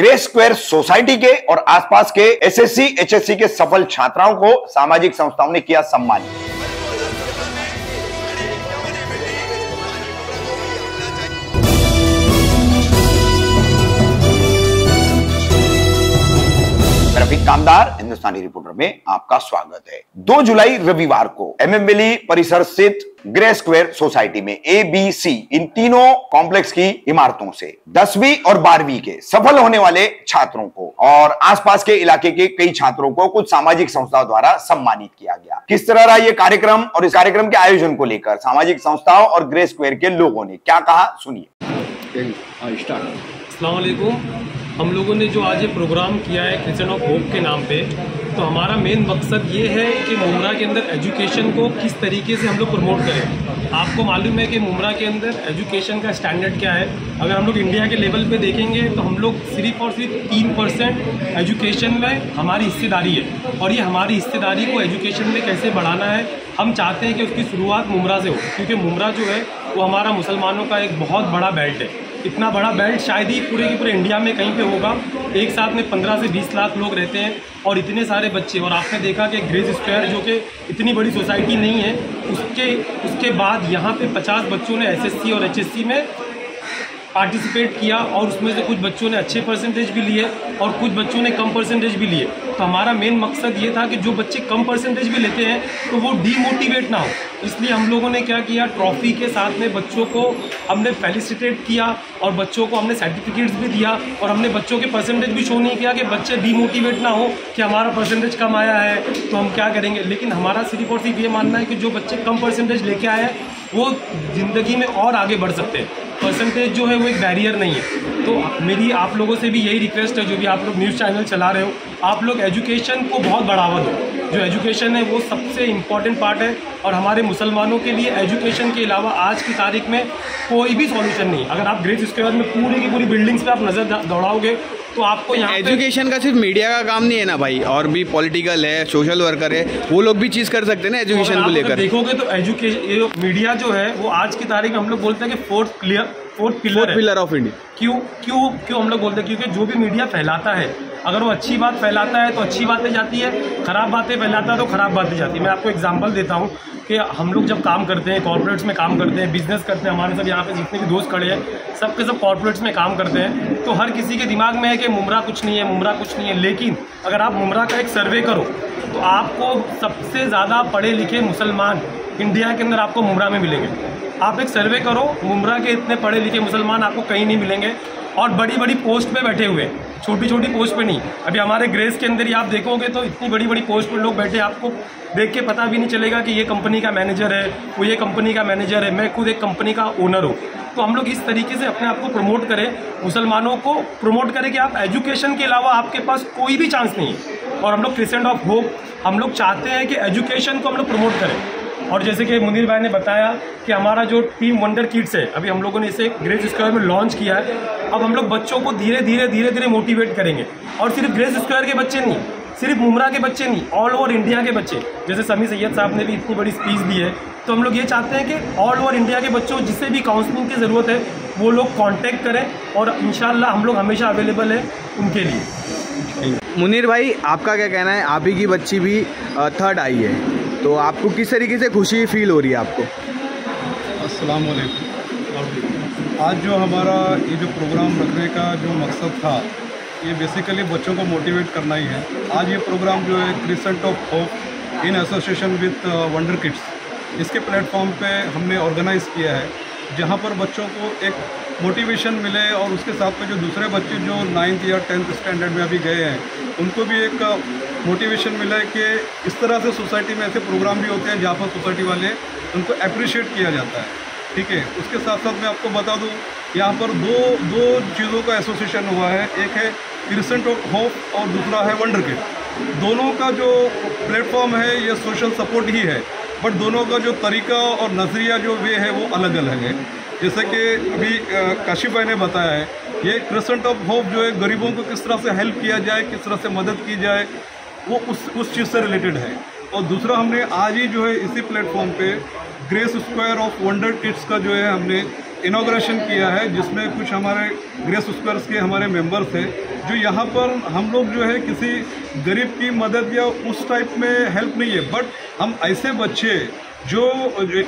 Grey square society के और आसपास के एसएससी एचएससी के सफल छात्राओं को सामाजिक संस्थाओं ने किया सम्मानित। रफीक कामदार हिंदुस्तानी रिपोर्टर में आपका स्वागत है। 2 जुलाई रविवार को एमएम वैली परिसर स्थित ग्रे स्क्वायर सोसाइटी में ABC इन तीनों कॉम्प्लेक्स की इमारतों से 10वीं और 12वीं के सफल होने वाले छात्रों को और आसपास के इलाके के कई छात्रों को कुछ सामाजिक संस्थाओं द्वारा सम्मानित किया गया। किस तरह रहा ये कार्यक्रम और इस कार्यक्रम के आयोजन को लेकर सामाजिक संस्थाओं और ग्रे स्क्वायर के लोगों ने क्या कहा, सुनिए। अस्सलाम वालेकुम। हम लोगों ने जो आज ये प्रोग्राम किया है क्रिस्चियन ऑफ होप के नाम पे, तो हमारा मेन मकसद ये है कि मुमरा के अंदर एजुकेशन को किस तरीके से हम लोग प्रमोट करें। आपको मालूम है कि मुमरा के अंदर एजुकेशन का स्टैंडर्ड क्या है। अगर हम लोग इंडिया के लेवल पे देखेंगे तो हम लोग सिर्फ और सिर्फ 3% एजुकेशन में हमारी हिस्सेदारी है, और ये हमारी हिस्सेदारी को एजुकेशन में कैसे बढ़ाना है, हम चाहते हैं कि उसकी शुरुआत मुमरा से हो, क्योंकि मुमरा जो है वो हमारा मुसलमानों का एक बहुत बड़ा बेल्ट है। इतना बड़ा बेल्ट शायद ही पूरे के पूरे इंडिया में कहीं पे होगा। एक साथ में 15 से 20 लाख लोग रहते हैं और इतने सारे बच्चे, और आपने देखा कि ग्रे स्क्वायर जो कि इतनी बड़ी सोसाइटी नहीं है, उसके बाद यहाँ पे 50 बच्चों ने एसएससी और एचएससी में पार्टिसिपेट किया, और उसमें से कुछ बच्चों ने अच्छे परसेंटेज भी लिए और कुछ बच्चों ने कम परसेंटेज भी लिए। तो हमारा मेन मकसद ये था कि जो बच्चे कम परसेंटेज भी लेते हैं तो वो डीमोटिवेट ना हो, इसलिए हम लोगों ने क्या किया, ट्रॉफी के साथ में बच्चों को हमने फेलिसिटेट किया और बच्चों को हमने सर्टिफिकेट्स भी दिया, और हमने बच्चों के परसेंटेज भी शो नहीं किया कि बच्चे डीमोटिवेट ना हो कि हमारा परसेंटेज कम आया है तो हम क्या करेंगे। लेकिन हमारा सिर्फ और सिर्फ ये मानना है कि जो बच्चे कम परसेंटेज लेके आए हैं वो ज़िंदगी में और आगे बढ़ सकते हैं। परसेंटेज जो है वो एक बैरियर नहीं है। तो मेरी आप लोगों से भी यही रिक्वेस्ट है, जो भी आप लोग न्यूज़ चैनल चला रहे हो, आप लोग एजुकेशन को बहुत बढ़ावा दो। जो एजुकेशन है वो सबसे इम्पॉर्टेंट पार्ट है, और हमारे मुसलमानों के लिए एजुकेशन के अलावा आज की तारीख में कोई भी सॉल्यूशन नहीं। अगर आप ग्रे स्क्वायर में पूरी की पूरी बिल्डिंग्स पे आप नज़र दौड़ाओगे तो आपको यहाँ एजुकेशन का सिर्फ मीडिया का काम नहीं है ना भाई, और भी पॉलिटिकल है, सोशल वर्कर है, वो लोग भी चीज़ कर सकते हैं ना एजुकेशन को लेकर। देखोगे तो एजुकेशन मीडिया जो है वो आज की तारीख में हम लोग बोलते हैं कि फोर्थ पिलर ऑफ इंडिया। क्यों हम लोग बोलते हैं? क्योंकि जो भी मीडिया फैलाता है, अगर वो अच्छी बात फैलाता है तो अच्छी बातें जाती है, ख़राब बातें फैलाता है तो ख़राब बातें जाती है। मैं आपको एग्जांपल देता हूँ कि हम लोग जब काम करते हैं, कॉर्पोरेट्स में काम करते हैं, बिजनेस करते हैं, हमारे सब यहाँ पे जितने भी दोस्त खड़े हैं सब के सब कॉर्पोरेट्स में काम करते हैं, तो हर किसी के दिमाग में है कि मुमरा कुछ नहीं है, मुमरा कुछ नहीं है। लेकिन अगर आप मुमरा का एक सर्वे करो तो आपको सबसे ज़्यादा पढ़े लिखे मुसलमान इंडिया के अंदर आपको मुमरा में मिलेंगे। आप एक सर्वे करो, मुमरा के इतने पढ़े लिखे मुसलमान आपको कहीं नहीं मिलेंगे, और बड़ी बड़ी पोस्ट पे बैठे हुए, छोटी छोटी पोस्ट पे नहीं। अभी हमारे ग्रेस के अंदर ही आप देखोगे तो इतनी बड़ी बड़ी पोस्ट पे लोग बैठे, आपको देख के पता भी नहीं चलेगा कि ये कंपनी का मैनेजर है, वो ये कंपनी का मैनेजर है, मैं खुद एक कंपनी का ओनर हूँ। तो हम लोग इस तरीके से अपने आप को प्रमोट करें, मुसलमानों को प्रमोट करें कि आप एजुकेशन के अलावा आपके पास कोई भी चांस नहीं है। और हम लोग क्रिस्चियन ऑफ होप हम लोग चाहते हैं कि एजुकेशन को हम लोग प्रमोट करें। और जैसे कि मुनीर भाई ने बताया कि हमारा जो टीम वंडर किड्स है, अभी हम लोगों ने इसे ग्रे स्क्वायर में लॉन्च किया है। अब हम लोग बच्चों को धीरे धीरे मोटिवेट करेंगे, और सिर्फ ग्रे स्क्वायर के बच्चे नहीं, सिर्फ मुमरा के बच्चे नहीं, ऑल ओवर इंडिया के बच्चे। जैसे समी सैयद साहब ने भी इतनी बड़ी स्पीच दी है, तो हम लोग ये चाहते हैं कि ऑल ओवर इंडिया के बच्चों जिसे भी काउंसलिंग की ज़रूरत है वो लोग कांटेक्ट करें, और इंशाल्लाह हम लोग हमेशा अवेलेबल है उनके लिए। मुनीर भाई, आपका क्या कहना है? आप ही की बच्ची भी 3rd आई है, तो आपको किस तरीके से खुशी फील हो रही है आपको? अस्सलाम वालेकुम। आज जो हमारा ये जो प्रोग्राम रखने का जो मकसद था, ये बेसिकली बच्चों को मोटिवेट करना ही है। आज ये प्रोग्राम जो है Christian of hope in association with wonder kids, इसके प्लेटफॉर्म पे हमने ऑर्गेनाइज़ किया है, जहाँ पर बच्चों को एक मोटिवेशन मिले, और उसके साथ में जो दूसरे बच्चे जो 9th या 10th स्टैंडर्ड में अभी गए हैं उनको भी एक मोटिवेशन मिला है कि इस तरह से सोसाइटी में ऐसे प्रोग्राम भी होते हैं जहाँ पर सोसाइटी वाले उनको अप्रिशिएट किया जाता है। ठीक है, उसके साथ साथ मैं आपको बता दूँ, यहाँ पर दो चीज़ों का एसोसिएशन हुआ है। एक है क्रिस्चियन ऑफ होप और दूसरा है वंडर किड। दोनों का जो प्लेटफॉर्म है ये सोशल सपोर्ट ही है, बट दोनों का जो तरीका और नज़रिया जो वे है वो अलग अलग है। जैसे कि अभी काशिफ भाई ने बताया है, ये क्रिस्चियन ऑफ होप जो है गरीबों को किस तरह से हेल्प किया जाए, किस तरह से मदद की जाए, वो उस चीज़ से रिलेटेड है। और दूसरा हमने आज ही जो है इसी प्लेटफॉर्म पे grey square of wonder kids का जो है हमने इनॉग्रेशन किया है, जिसमें कुछ हमारे ग्रे स्क्वायर्स के हमारे मेंबर्स थे जो यहाँ पर हम लोग जो है किसी गरीब की मदद या उस टाइप में हेल्प नहीं है, बट हम ऐसे बच्चे जो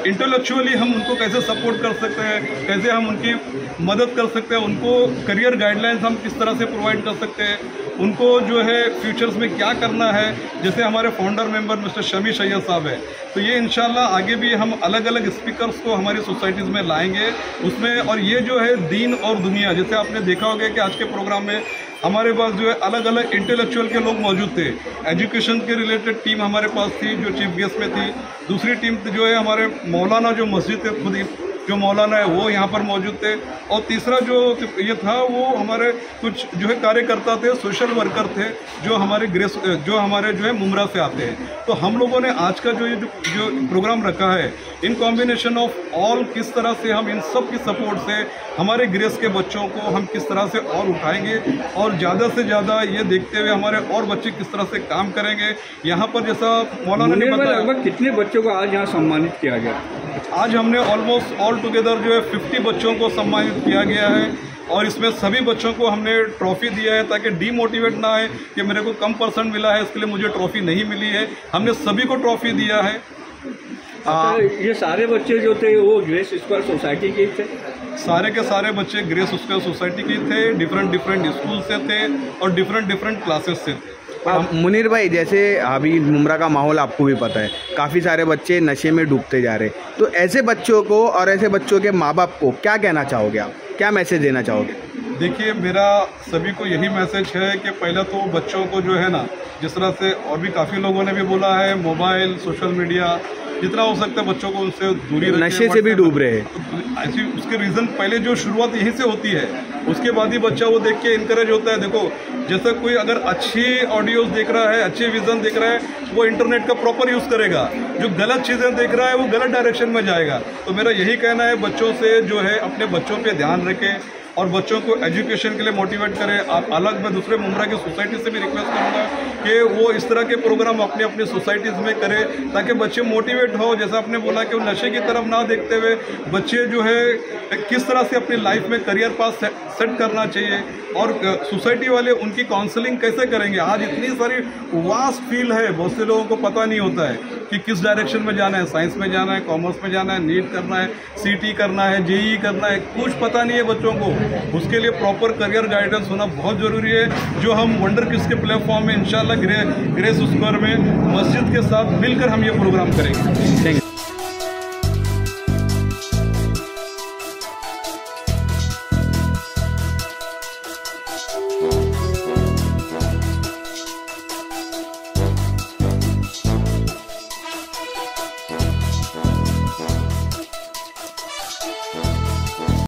इंटेलेक्चुअली हम उनको कैसे सपोर्ट कर सकते हैं, कैसे हम उनकी मदद कर सकते हैं, उनको करियर गाइडलाइंस हम किस तरह से प्रोवाइड कर सकते हैं, उनको जो है फ्यूचर्स में क्या करना है। जैसे हमारे founder member mister Shami Syed साहब है, तो ये इंशाल्लाह आगे भी हम अलग अलग स्पीकर्स को हमारी सोसाइटीज़ में लाएंगे उसमें। और ये जो है दीन और दुनिया, जैसे आपने देखा होगा कि आज के प्रोग्राम में हमारे पास जो है अलग अलग इंटेलेक्चुअल के लोग मौजूद थे। एजुकेशन के रिलेटेड टीम हमारे पास थी जो चीफ गेस्ट में थी। दूसरी टीम जो है हमारे मौलाना जो मस्जिद है खुद ही जो मौलाना है वो यहाँ पर मौजूद थे। और तीसरा जो ये था वो हमारे कुछ जो है कार्यकर्ता थे, सोशल वर्कर थे जो हमारे जो है मुमरा से आते हैं। तो हम लोगों ने आज का जो प्रोग्राम रखा है इन कॉम्बिनेशन ऑफ ऑल, किस तरह से हम इन सब की सपोर्ट से हमारे ग्रेस के बच्चों को हम किस तरह से और उठाएंगे और ज़्यादा से ज़्यादा ये देखते हुए हमारे और बच्चे किस तरह से काम करेंगे। यहाँ पर जैसा मौलाना ने बताया, लगभग कितने बच्चों को आज यहाँ सम्मानित किया गया? आज हमने ऑलमोस्ट ऑल टुगेदर जो है 50 बच्चों को सम्मानित किया गया है। और इसमें सभी बच्चों को हमने ट्रॉफी दिया है ताकि डीमोटिवेट ना है कि मेरे को कम परसेंट मिला है इसके लिए मुझे ट्रॉफी नहीं मिली है। हमने सभी को ट्रॉफी दिया है। ये सारे बच्चे जो थे वो ग्रेस स्क्वायर सोसाइटी के थे? सारे के सारे बच्चे ग्रेस स्क्वायर सोसाइटी के थे, डिफरेंट स्कूल से थे और डिफरेंट क्लासेस से थे। मुनीर भाई, जैसे अभी मुमरा का माहौल आपको भी पता है, काफ़ी सारे बच्चे नशे में डूबते जा रहे, तो ऐसे बच्चों को और ऐसे बच्चों के माँ बाप को क्या कहना चाहोगे आप, क्या मैसेज देना चाहोगे? देखिए, मेरा सभी को यही मैसेज है कि पहले तो बच्चों को जो है ना, जिस तरह से और भी काफ़ी लोगों ने भी बोला है, मोबाइल, सोशल मीडिया, जितना हो सकता है बच्चों को उनसे दूरी रखें। नशे से भी डूब रहे हैं, तो ऐसी उसके रीज़न पहले जो शुरुआत यहीं से होती है, उसके बाद ही बच्चा वो देख के इनकरेज होता है। देखो, जैसा कोई अगर अच्छी ऑडियोज देख रहा है, अच्छे विज़न देख रहा है, वो इंटरनेट का प्रॉपर यूज़ करेगा। जो गलत चीज़ें देख रहा है वो गलत डायरेक्शन में जाएगा। तो मेरा यही कहना है, बच्चों से जो है अपने बच्चों पे ध्यान रखें और बच्चों को एजुकेशन के लिए मोटिवेट करें। आप अलग मैं दूसरे मुमरा की सोसाइटी से भी रिक्वेस्ट करूँगा कि वो इस तरह के प्रोग्राम अपनी अपनी सोसाइटीज़ में करें ताकि बच्चे मोटिवेट हो। जैसा आपने बोला कि वो नशे की तरफ ना देखते हुए बच्चे जो है किस तरह से अपनी लाइफ में करियर पाथ सेट करना चाहिए और सोसाइटी वाले उनकी काउंसलिंग कैसे करेंगे। आज इतनी सारी वास्ट फील्ड है, बहुत से लोगों को पता नहीं होता है कि किस डायरेक्शन में जाना है, साइंस में जाना है, कॉमर्स में जाना है, नीट करना है, सीटी करना है, जेईई करना है, कुछ पता नहीं है बच्चों को। उसके लिए प्रॉपर करियर गाइडेंस होना बहुत ज़रूरी है, जो हम वंडर किड्स के प्लेटफॉर्म में इंशाल्लाह ग्रेस स्क्वायर में मस्जिद के साथ मिलकर हम ये प्रोग्राम करेंगे। Thank you.